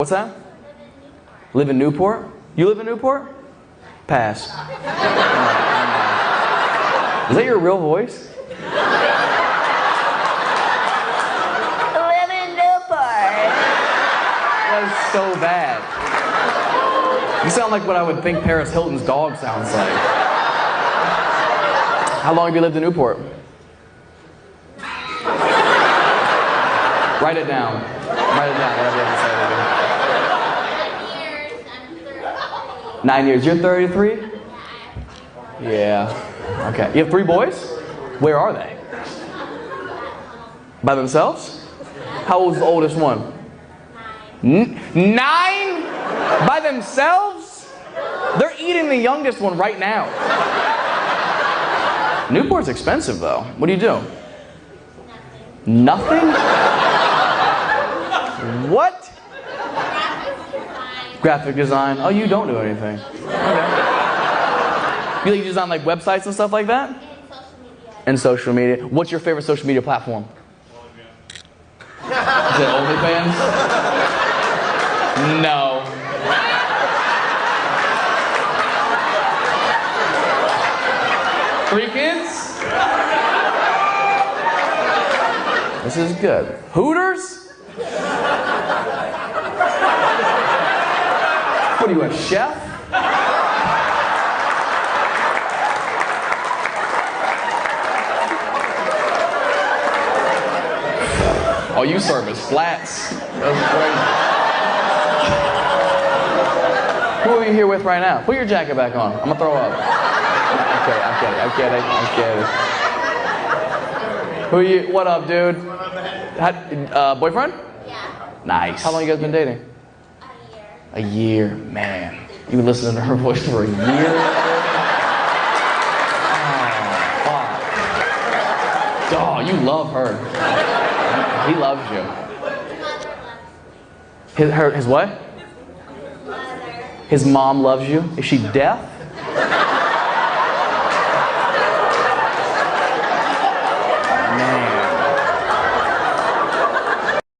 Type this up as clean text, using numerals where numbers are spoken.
What's that? Live in Newport? You live in Newport? Pass. Is that your real voice? Live in Newport. That is so bad. You sound like what I would think Paris Hilton's dog sounds like. How long have you lived in Newport? Write it down. Write it down. Whatever you have to say. 9 years. You're 33? Yeah. Okay. You have 3 boys? Where are they? By themselves? How old is the oldest one? 9? By themselves? They're eating the youngest one right now. Newport's expensive though. What do you do? Nothing? What? Graphic design. Oh, you don't do anything. Okay. You design like websites and stuff like that? And social media. What's your favorite social media platform? Is it OnlyFans? No. Three kids? This is good. Hooters? What are you, a chef? Oh, you service flats. That's crazy. Who are you here with right now? Put your jacket back on. I'm gonna throw up. I'm kidding. Who are you? What up, dude? Boyfriend? Yeah. Nice. How long you guys been dating? A year. Man. You been listening to her voice for a year? Oh, you love her. He loves you. His what? His mom loves you? Is she deaf?